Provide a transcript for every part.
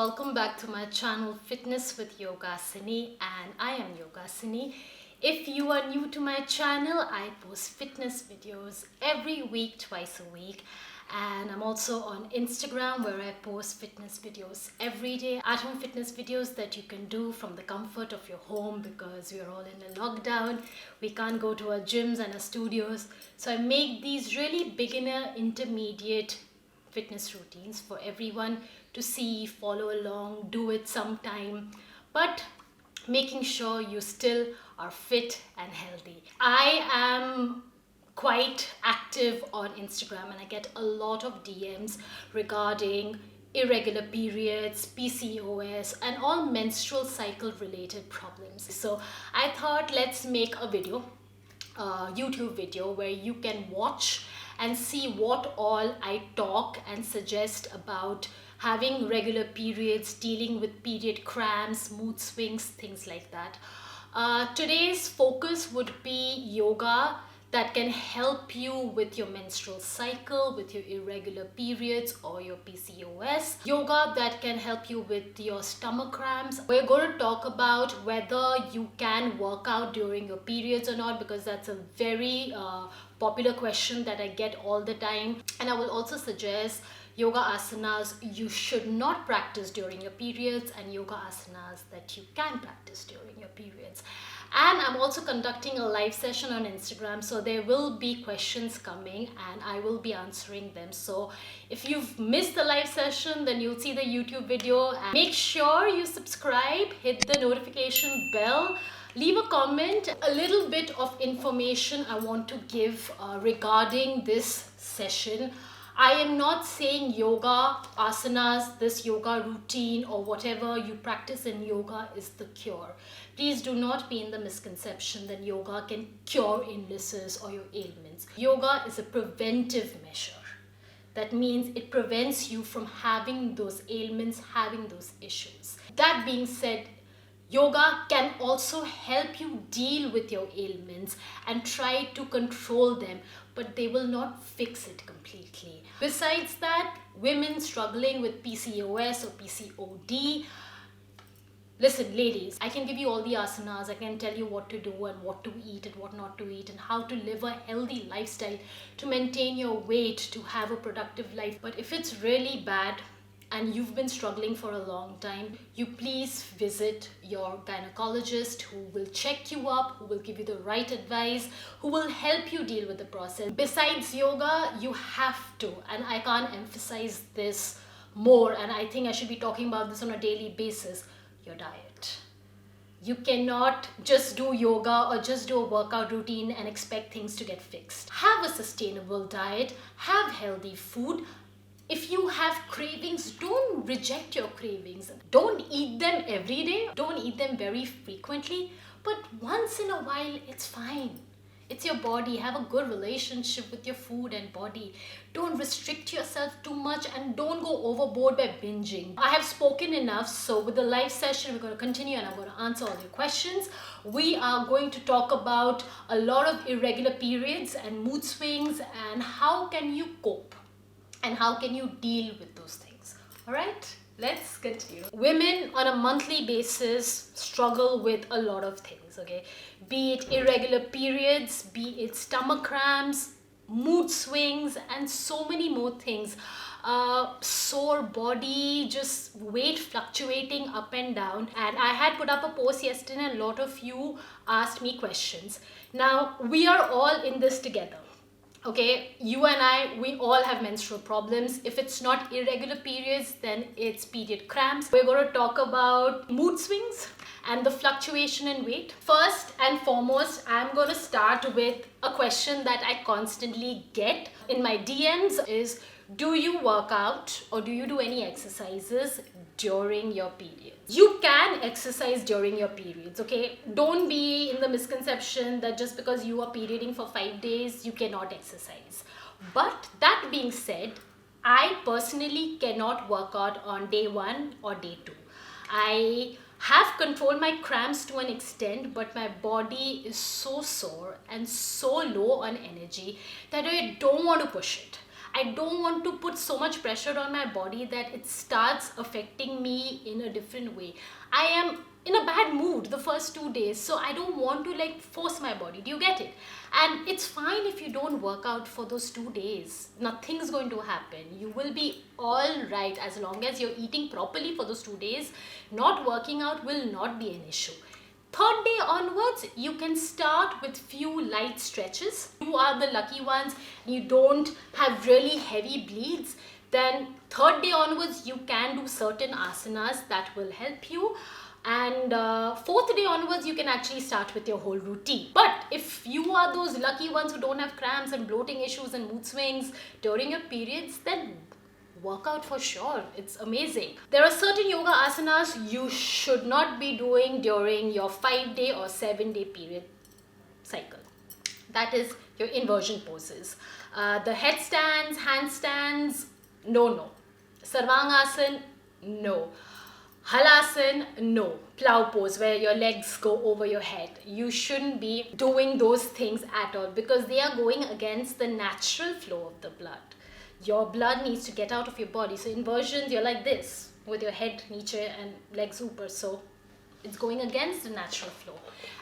welcome back to my channel Fitness with Yogasini, and I am Yogasini. If you are new to my channel, I post fitness videos every week, twice a week, and I'm also on Instagram where I post fitness videos every day, at-home fitness videos that you can do from the comfort of your home because we're all in a lockdown. We can't go to our gyms and our studios, so I make these really beginner, intermediate fitness routines for everyone to see, follow along, do it sometime, but making sure you still are fit and healthy. I am quite active on Instagram and I get a lot of DMs regarding irregular periods, PCOS, and all menstrual cycle related problems. So I thought let's make a video, YouTube video, where you can watch and see what all I talk and suggest about having regular periods, dealing with period cramps, mood swings, things like that. Today's focus would be yoga that can help you with your menstrual cycle, with your irregular periods or your PCOS. Yoga that can help you with your stomach cramps. We're going to talk about whether you can work out during your periods or not, because that's a very popular question that I get all the time. And I will also suggest yoga asanas you should not practice during your periods and yoga asanas that you can practice during your periods. And I'm also conducting a live session on Instagram, so there will be questions coming and I will be answering them. So if you've missed the live session, then you'll see the YouTube video. And make sure you subscribe, hit the notification bell, leave a comment. A little bit of information I want to give regarding this session. I am not saying yoga, asanas, this yoga routine or whatever you practice in yoga is the cure. Please do not be in the misconception that yoga can cure illnesses or your ailments. Yoga is a preventive measure. That means it prevents you from having those ailments, having those issues. That being said, yoga can also help you deal with your ailments and try to control them, but they will not fix it completely. Besides that, women struggling with PCOS or PCOD, listen ladies, I can give you all the asanas, I can tell you what to do and what to eat and what not to eat and how to live a healthy lifestyle to maintain your weight, to have a productive life. But if it's really bad and you've been struggling for a long time, you please visit your gynecologist who will check you up, who will give you the right advice, who will help you deal with the process. Besides yoga, you have to, and I can't emphasize this more, and I think I should be talking about this on a daily basis, your diet. You cannot just do yoga or just do a workout routine and expect things to get fixed. Have a sustainable diet, have healthy food. If you have cravings, don't reject your cravings. Don't eat them every day. Don't eat them very frequently. But once in a while, it's fine. It's your body. Have a good relationship with your food and body. Don't restrict yourself too much and don't go overboard by binging. I have spoken enough, so with the live session, we're going to continue and I'm going to answer all your questions. We are going to talk about a lot of irregular periods and mood swings and how can you cope and how can you deal with those things. All right, let's continue. Women on a monthly basis struggle with a lot of things, okay? Be it irregular periods, be it stomach cramps, mood swings, and so many more things. Sore body, just weight fluctuating up and down. And I had put up a post yesterday and a lot of you asked me questions. Now, we are all in this together. Okay, you and I, we all have menstrual problems. If it's not irregular periods, then it's period cramps. We're going to talk about mood swings and the fluctuation in weight. First and foremost, I'm going to start with a question that I constantly get in my DMs is, do you work out or do you do any exercises during your periods? You can exercise during your periods, okay? Don't be in the misconception that just because you are perioding for 5 days, you cannot exercise. But that being said, I personally cannot work out on day 1 or day 2. I have controlled my cramps to an extent, but my body is so sore and so low on energy that I don't want to push it. I don't want to put so much pressure on my body that it starts affecting me in a different way. I am in a bad mood the first 2 days, so I don't want to like force my body. Do you get it? And it's fine if you don't work out for those 2 days. Nothing's going to happen. You will be all right as long as you're eating properly for those 2 days. Not working out will not be an issue. Third day onwards, you can start with few light stretches. You are the lucky ones, you don't have really heavy bleeds, then third day onwards you can do certain asanas that will help you. And fourth day onwards, you can actually start with your whole routine. But if you are those lucky ones who don't have cramps and bloating issues and mood swings during your periods, then work out for sure. It's amazing. There are certain yoga asanas you should not be doing during your 5-day or 7-day period cycle. That is your inversion poses. The headstands, handstands, no. Sarvangasana, no. Halasana, no. Plow pose where your legs go over your head. You shouldn't be doing those things at all because they are going against the natural flow of the blood. Your blood needs to get out of your body. So inversions, you're like this with your head niche and legs upar. So it's going against the natural flow.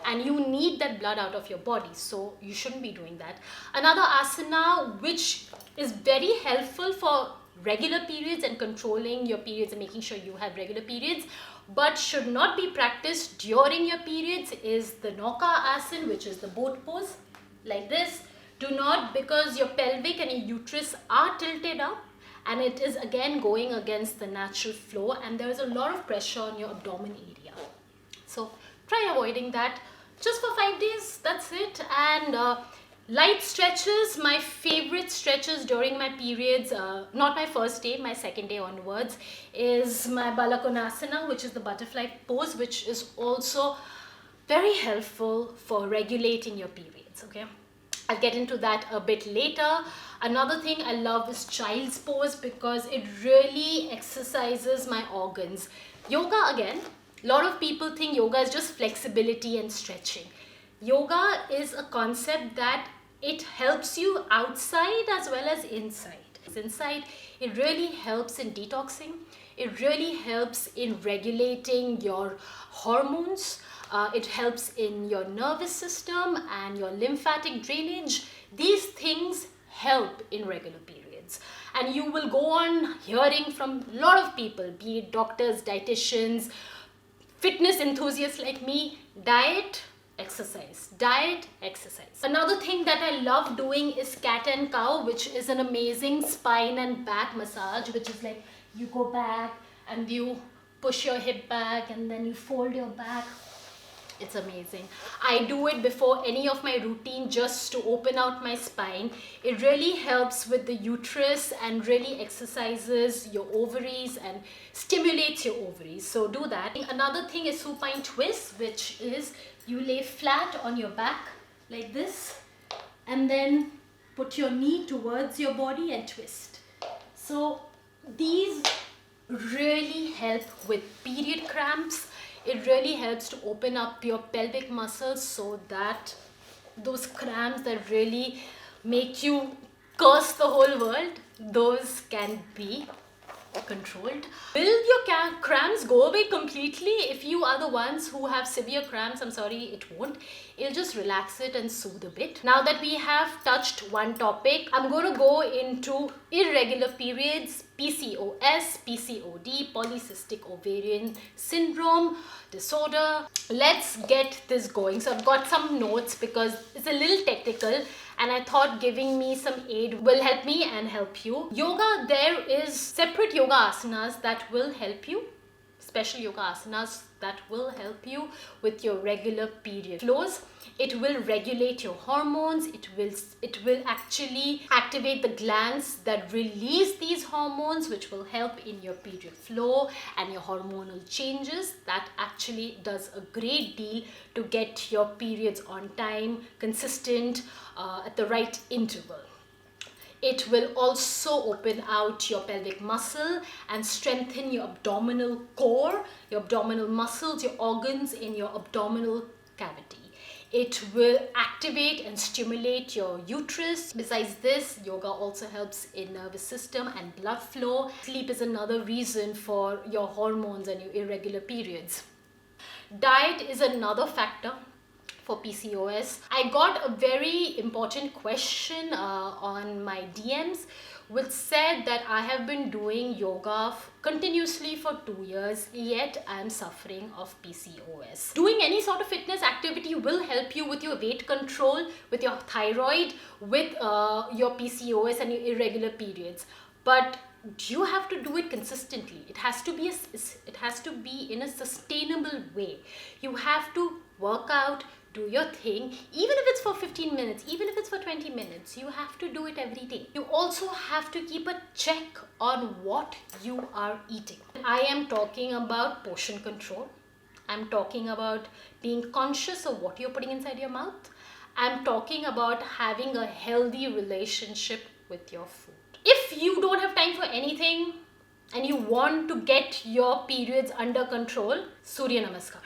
And you need that blood out of your body. So you shouldn't be doing that. Another asana which is very helpful for regular periods and controlling your periods and making sure you have regular periods, but should not be practiced during your periods is the Nauka asana, which is the boat pose like this. Do not, because your pelvic and your uterus are tilted up and it is again going against the natural flow and there is a lot of pressure on your abdomen area. So try avoiding that just for 5 days, that's it. And light stretches, my favorite stretches during my periods, not my first day, my second day onwards, is my Balakonasana, which is the butterfly pose, which is also very helpful for regulating your periods, okay? I'll get into that a bit later. Another thing I love is child's pose because it really exercises my organs. Yoga, again, a lot of people think yoga is just flexibility and stretching. Yoga is a concept that it helps you outside as well as inside. Inside, it really helps in detoxing. It really helps in regulating your hormones. It helps in your nervous system and your lymphatic drainage. These things help in regular periods. And you will go on hearing from a lot of people, be it doctors, dietitians, fitness enthusiasts like me, diet, exercise. Diet, exercise. Another thing that I love doing is cat and cow, which is an amazing spine and back massage, which is like you go back and you push your hip back and then you fold your back. It's amazing. I do it before any of my routine just to open out my spine. It really helps with the uterus and really exercises your ovaries and stimulates your ovaries. So do that. Another thing is supine twist, which is you lay flat on your back like this and then put your knee towards your body and twist. So these really help with period cramps. It really helps to open up your pelvic muscles so that those cramps that really make you curse the whole world, those can be controlled. Will your cramps go away completely? If you are the ones who have severe cramps, I'm sorry, it won't. It'll just relax it and soothe a bit. Now that we have touched one topic, I'm going to go into irregular periods, PCOS, PCOD, polycystic ovarian syndrome disorder. Let's get this going. So I've got some notes because it's a little technical and I thought giving me some aid will help me and help you. Yoga, there is separate yoga asanas that will help you, special yoga asanas that will help you with your regular period flows. It will regulate your hormones. It will actually activate the glands that release these hormones, which will help in your period flow and your hormonal changes. That actually does a great deal to get your periods on time, consistent, at the right interval. It will also open out your pelvic muscle and strengthen your abdominal core, your abdominal muscles, your organs in your abdominal cavity. It will activate and stimulate your uterus. Besides this, yoga also helps in nervous system and blood flow. Sleep is another reason for your hormones and your irregular periods. Diet is another factor for PCOS. I got a very important question on my DMs which said that I have been doing yoga continuously for 2 years, yet I am suffering of PCOS. Doing any sort of fitness activity will help you with your weight control, with your thyroid, with your PCOS and your irregular periods. But you have to do it consistently. It has to be in a sustainable way. You have to work out, do your thing, even if it's for 15 minutes, even if it's for 20 minutes, you have to do it every day. You also have to keep a check on what you are eating. I am talking about portion control. I'm talking about being conscious of what you're putting inside your mouth. I'm talking about having a healthy relationship with your food. If you don't have time for anything and you want to get your periods under control, Surya Namaskar.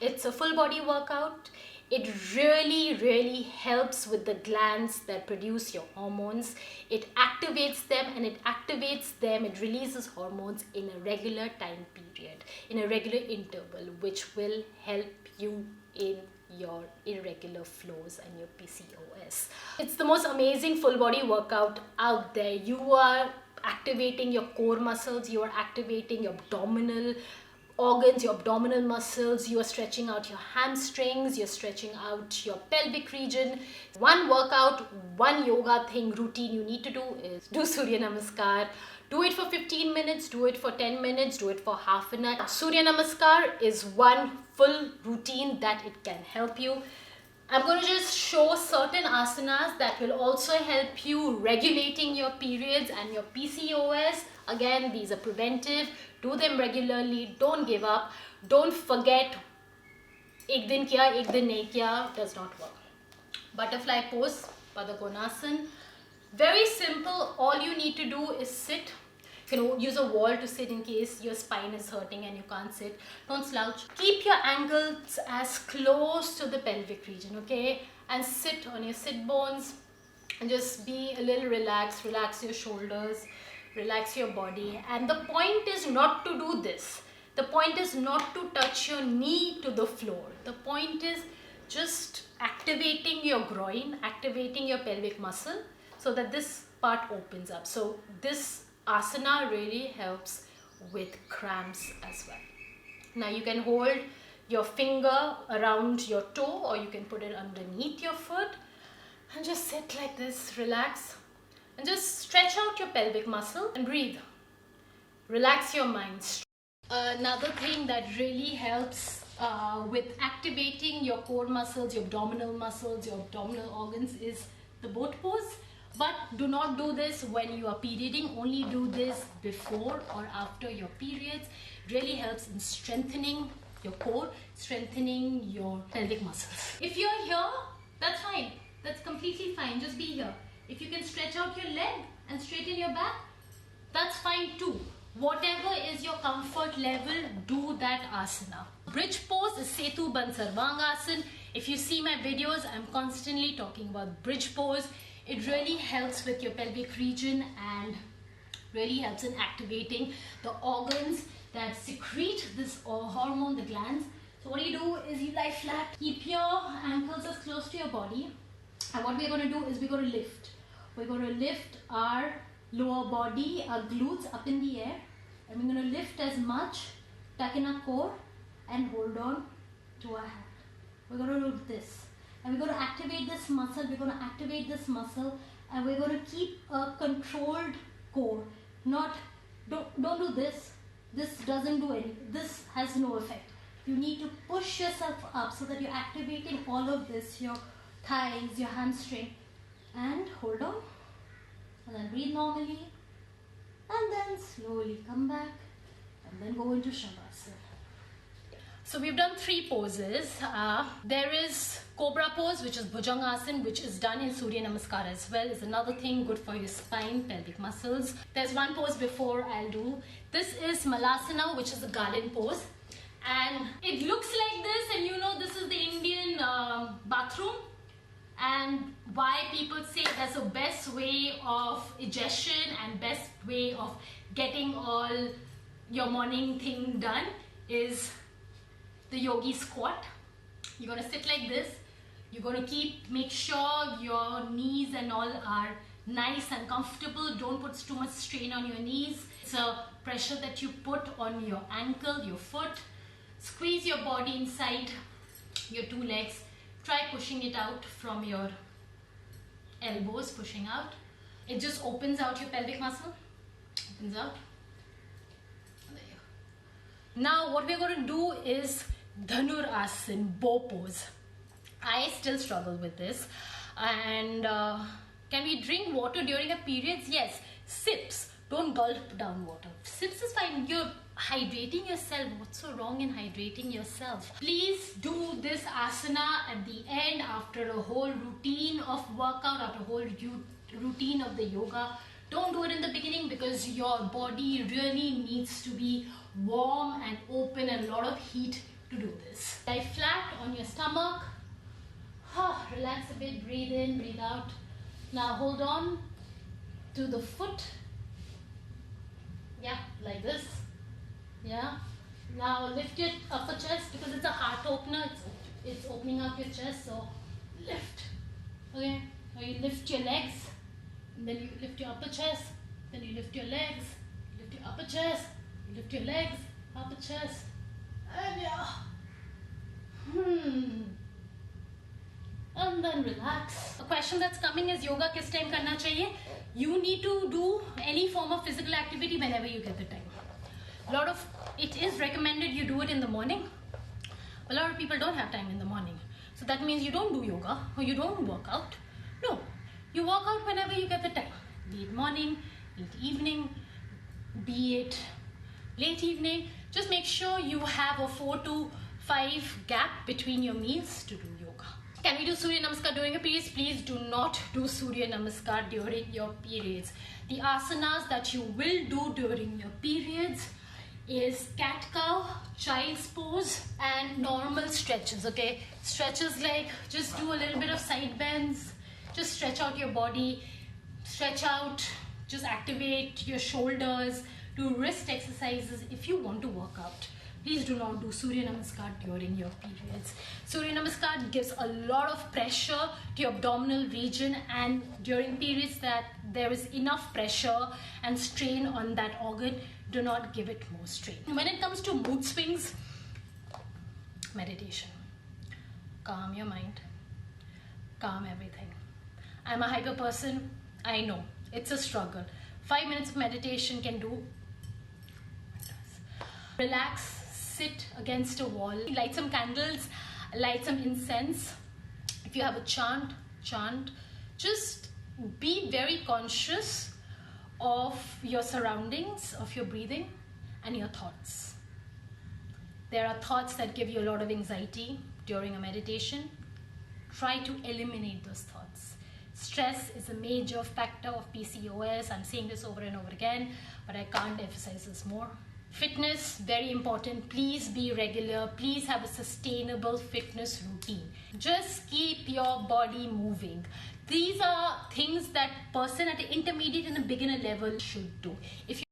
It's a full body workout. It really helps with the glands that produce your hormones. It activates them, it releases hormones in a regular time period, in a regular interval, which will help you in your irregular flows and your PCOS. It's the most amazing full body workout out there. You are activating your core muscles, you are activating your abdominal organs, your abdominal muscles, you are stretching out your hamstrings, you're stretching out your pelvic region. One workout, one yoga thing, routine you need to do is do Surya Namaskar. Do it for 15 minutes, do it for 10 minutes, do it for half an hour. Surya Namaskar is one full routine that it can help you. I'm going to just show certain asanas that will also help you regulating your periods and your PCOS. Again, these are preventive. Do them regularly. Don't give up. Don't forget. Ek din kiya, ek din nahi kiya does not work. Butterfly pose, Padakonasana. Very simple. All you need to do is sit. You can use a wall to sit in case your spine is hurting and you can't sit. Don't slouch. Keep your ankles as close to the pelvic region, okay? And sit on your sit bones and just be a little relaxed. Relax your shoulders, relax your body. And the point is not to do this. The point is not to touch your knee to the floor. The point is just activating your groin, activating your pelvic muscle so that this part opens up. So this asana really helps with cramps as well. Now you can hold your finger around your toe or you can put it underneath your foot and just sit like this, relax and just stretch out your pelvic muscle and breathe. Relax your mind. Another thing that really helps with activating your core muscles, your abdominal organs is the boat pose. But do not do this when you are perioding. Only do this before or after your periods. Really helps in strengthening your core, strengthening your pelvic muscles. If you're here, that's fine. That's completely fine. Just be here. If you can stretch out your leg and straighten your back, that's fine too. Whatever is your comfort level, do that asana. Bridge pose is Setu Bandh Sarvangasana. If you see my videos, I'm constantly talking about bridge pose. It really helps with your pelvic region and really helps in activating the organs that secrete this hormone, the glands. So what you do is you lie flat, keep your ankles as close to your body, and what we're going to do is we're going to lift. We're going to lift our lower body, our glutes up in the air, and we're going to lift as much, tuck in our core and hold on to our hand. We're going to do this. And we're going to activate this muscle, and we're going to keep a controlled core. Don't do this. This doesn't do anything. This has no effect. You need to push yourself up so that you're activating all of this, your thighs, your hamstring. And hold on. And then breathe normally. And then slowly come back. And then go into Shavasana. So we've done 3 poses. There is Cobra pose, which is Bhujangasana, which is done in Surya Namaskar as well. It's another thing good for your spine, pelvic muscles. There's one pose before I'll do. This is Malasana, which is a garland pose. And it looks like this, and you know this is the Indian bathroom. And why people say that's the best way of digestion and best way of getting all your morning thing done is the yogi squat. You're gonna sit like this. You're gonna make sure your knees and all are nice and comfortable. Don't put too much strain on your knees. It's a pressure that you put on your ankle, your foot. Squeeze your body inside your two legs. Try pushing it out from your elbows, pushing out. It just opens out your pelvic muscle. Opens out. There you go. Now what we're going to do is Dhanurasana, bow pose. I still struggle with this. And can we drink water during our periods? Yes. Sips. Don't gulp down water. Sips is fine. You're hydrating yourself. What's so wrong in hydrating yourself? Please do this asana at the end after a whole routine of workout, after a whole routine of the yoga. Don't do it in the beginning because your body really needs to be warm and open and a lot of heat to do this. Lie flat on your stomach. Relax a bit, breathe in, breathe out. Now hold on to the foot. Yeah, like this. Yeah. Now lift your upper chest because it's a heart opener. It's opening up your chest. So lift. Okay. Now you lift your legs. And then you lift your upper chest. Then you lift your legs. Lift your upper chest. You lift your legs. Upper chest. And yeah. And then relax. A question that's coming is yoga kis time karna chahiye? You need to do any form of physical activity whenever you get the time. It is recommended you do it in the morning. A lot of people don't have time in the morning. So that means you don't do yoga or you don't work out. No, you work out whenever you get the time. Be it morning, be it evening, be it late evening. Just make sure you have a 4 to 5 gap between your meals to do yoga. Can we do Surya Namaskar during your periods? Please do not do Surya Namaskar during your periods. The asanas that you will do during your periods is cat cow, child's pose, and normal stretches. Okay, stretches like just do a little bit of side bends, just stretch out your body, stretch out, just activate your shoulders, do wrist exercises if you want to work out. Please do not do Surya Namaskar during your periods. Surya Namaskar gives a lot of pressure to your abdominal region, and during periods that there is enough pressure and strain on that organ, do not give it more strain. When it comes to mood swings, meditation. Calm your mind. Calm everything. I'm a hyper person. I know. It's a struggle. 5 minutes of meditation can do. Relax. Sit against a wall. Light some candles. Light some incense. If you have a chant. Just be very conscious of your surroundings, of your breathing and your thoughts. There are thoughts that give you a lot of anxiety during a meditation. Try to eliminate those thoughts. Stress is a major factor of PCOS. I'm saying this over and over again, but I can't emphasize this more. Fitness, very important. Please be regular. Please have a sustainable fitness routine. Just keep your body moving. These are things that person at the intermediate and the beginner level should do. If